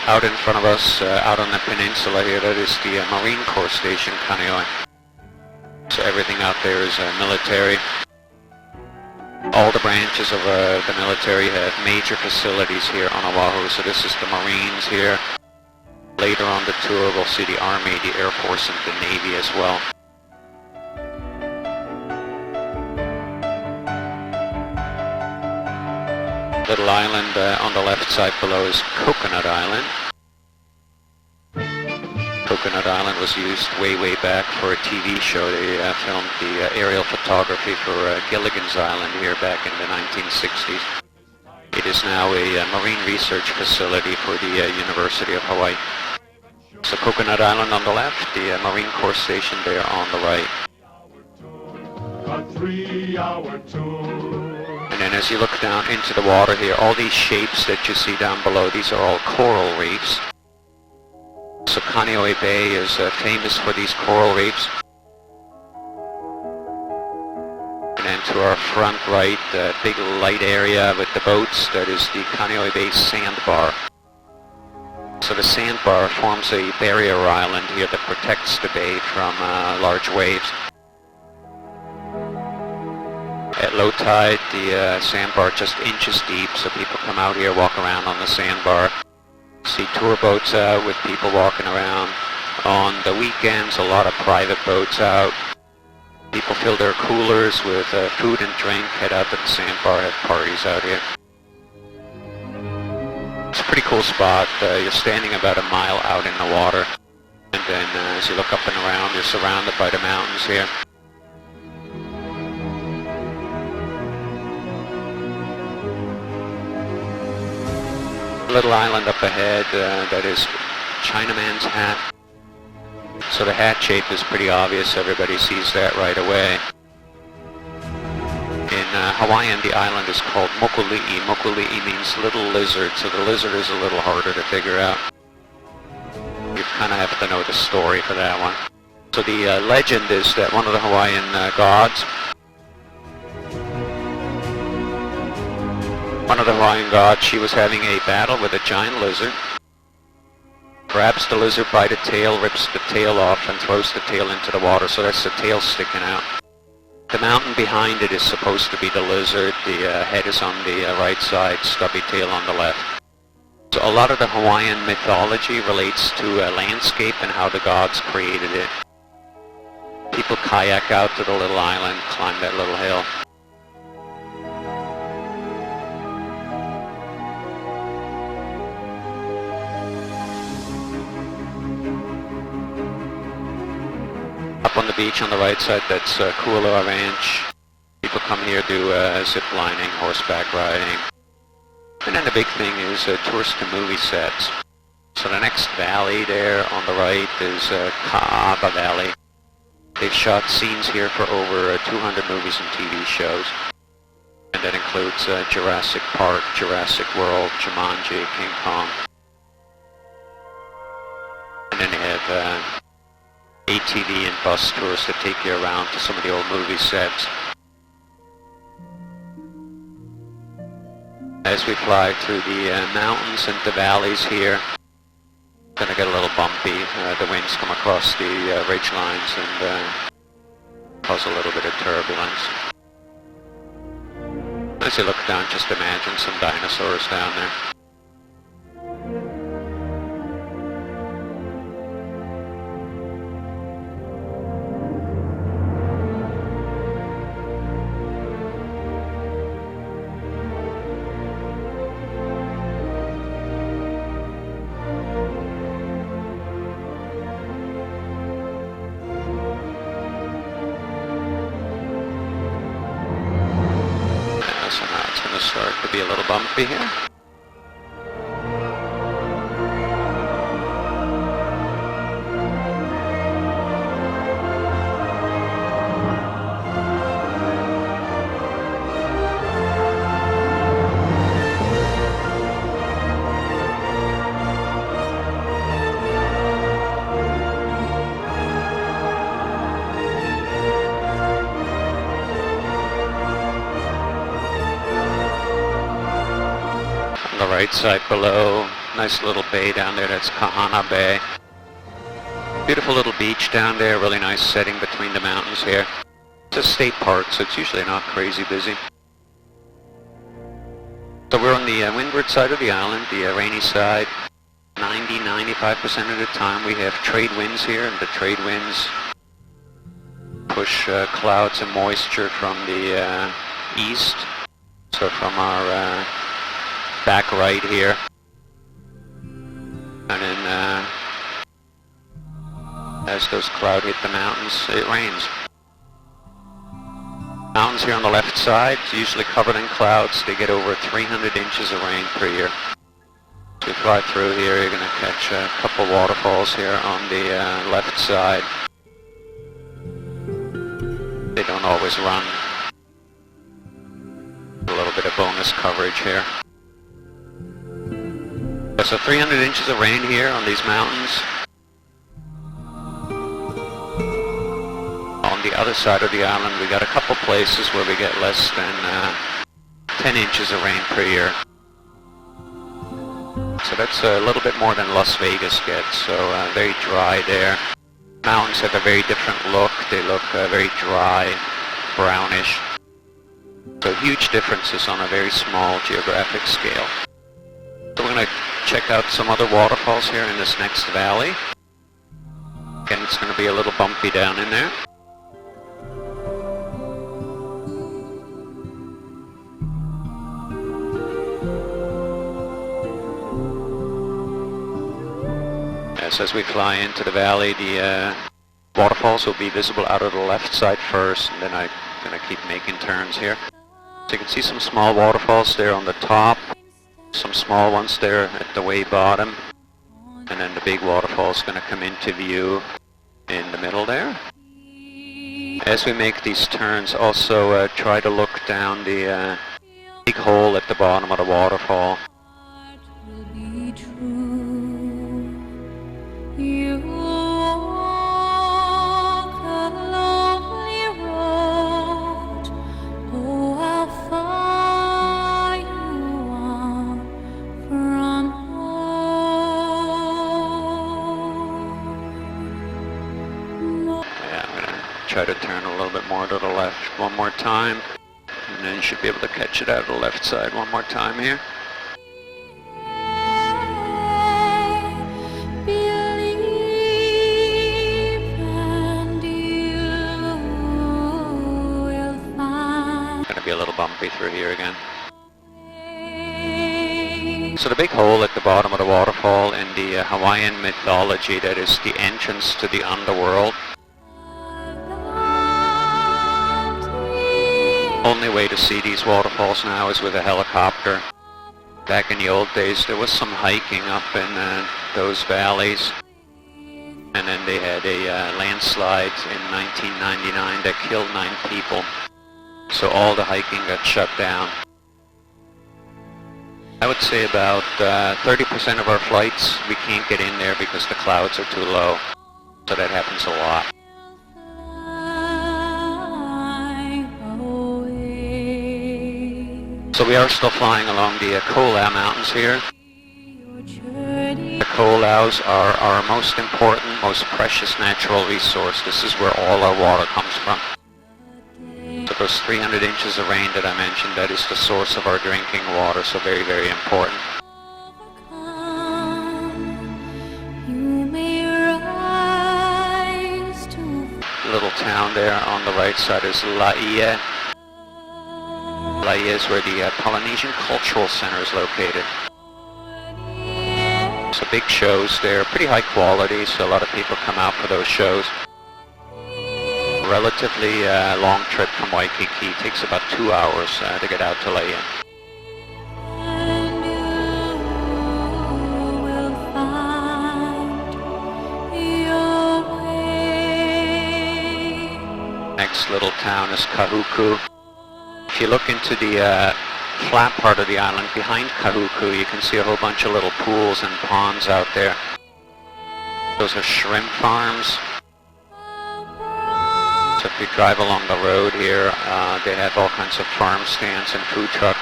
out in front of us, out on the peninsula here, that is the Marine Corps Station, Kaneohe. So everything out there is military. All the branches of the military have major facilities here on Oahu. So this is the Marines here. Later on the tour, we'll see the Army, the Air Force, and the Navy as well. Little island on the left side below is Coconut Island. Coconut Island was used way back for a TV show. They filmed the aerial photography for Gilligan's Island here back in the 1960s. It is now a marine research facility for the University of Hawaii. So Coconut Island on the left, the Marine Corps Station there on the right. And then as you look down into the water here, all these shapes that you see down below, these are all coral reefs. So Kaneohe Bay is famous for these coral reefs. And then to our front right, the big light area with the boats, that is the Kaneohe Bay sandbar. So the sandbar forms a barrier island here that protects the bay from large waves. At low tide, the sandbar just inches deep, so people come out here, walk around on the sandbar. See tour boats out with people walking around. On the weekends, a lot of private boats out. People fill their coolers with food and drink, head out to the sandbar, have parties out here. It's a pretty cool spot. You're standing about a mile out in the water. And then as you look up and around, you're surrounded by the mountains here. Little island up ahead, that is Chinaman's Hat. So the hat shape is pretty obvious, everybody sees that right away. In Hawaiian, the island is called Mokuli'i. Mokuli'i means little lizard, so the lizard is a little harder to figure out. You kind of have to know the story for that one. So the legend is that one of the Hawaiian gods, she was having a battle with a giant lizard, grabs the lizard by the tail, rips the tail off, and throws the tail into the water, so that's the tail sticking out. The mountain behind it is supposed to be the lizard, the head is on the right side, stubby tail on the left. So a lot of the Hawaiian mythology relates to landscape and how the gods created it. People kayak out to the little island, climb that little hill. Up on the beach on the right side, that's Kualoa Ranch. People come here, do zip lining, horseback riding. And then the big thing is tours to movie sets. So the next valley there on the right is Ka'aba Valley. They've shot scenes here for over 200 movies and TV shows. And that includes Jurassic Park, Jurassic World, Jumanji, King Kong. And then they have ATV and bus tours that take you around to some of the old movie sets. As we fly through the mountains and the valleys here, it's going to get a little bumpy. The winds come across the ridge lines and cause a little bit of turbulence. As you look down, just imagine some dinosaurs down there. So now it's going to start to be a little bumpy here. Right side below, nice little bay down there, that's Kahana Bay. Beautiful little beach down there, really nice setting between the mountains here. It's a state park, so it's usually not crazy busy. So we're on the windward side of the island, the rainy side. 90-95% of the time we have trade winds here, and the trade winds push clouds and moisture from the east. So from our back right here, and then as those clouds hit the mountains, it rains. Mountains here on the left side, usually covered in clouds. They get over 300 inches of rain per year. So you fly through here, you're going to catch a couple waterfalls here on the left side. They don't always run. A little bit of bonus coverage here. So 300 inches of rain here on these mountains. On the other side of the island, we got a couple places where we get less than 10 inches of rain per year. So that's a little bit more than Las Vegas gets, so very dry there. Mountains have a very different look. They look very dry, brownish. So huge differences on a very small geographic scale. So we're going to check out some other waterfalls here in this next valley. Again, it's going to be a little bumpy down in there. As we fly into the valley, the waterfalls will be visible out of the left side first, and then I'm going to keep making turns here. So you can see some small waterfalls there on the top, some small ones there at the way bottom, and then the big waterfall is going to come into view in the middle there. As we make these turns, also try to look down the big hole at the bottom of the waterfall. You walk a lonely road, oh, how far you are from home. Yeah, I'm going to try to turn a little bit more to the left one more time, and then you should be able to catch it out of the left side one more time here. Be a little bumpy through here again. So the big hole at the bottom of the waterfall in the Hawaiian mythology, that is the entrance to the underworld. Only way to see these waterfalls now is with a helicopter. Back in the old days there was some hiking up in those valleys, and then they had a landslide in 1999 that killed 9 people. So all the hiking got shut down. I would say about 30% of our flights, we can't get in there because the clouds are too low. So that happens a lot. So we are still flying along the Kolau Mountains here. The Kolaus are our most important, most precious natural resource. This is where all our water comes from. So those 300 inches of rain that I mentioned, that is the source of our drinking water, so very, very important. Little town there on the right side is Laie. Laie is where the Polynesian Cultural Center is located. So big shows there, pretty high quality, so a lot of people come out for those shows. Relatively long trip from Waikiki. It takes about 2 hours to get out to Laie. Next little town is Kahuku. If you look into the flat part of the island behind Kahuku, you can see a whole bunch of little pools and ponds out there. Those are shrimp farms. So if you drive along the road here, they have all kinds of farm stands and food trucks.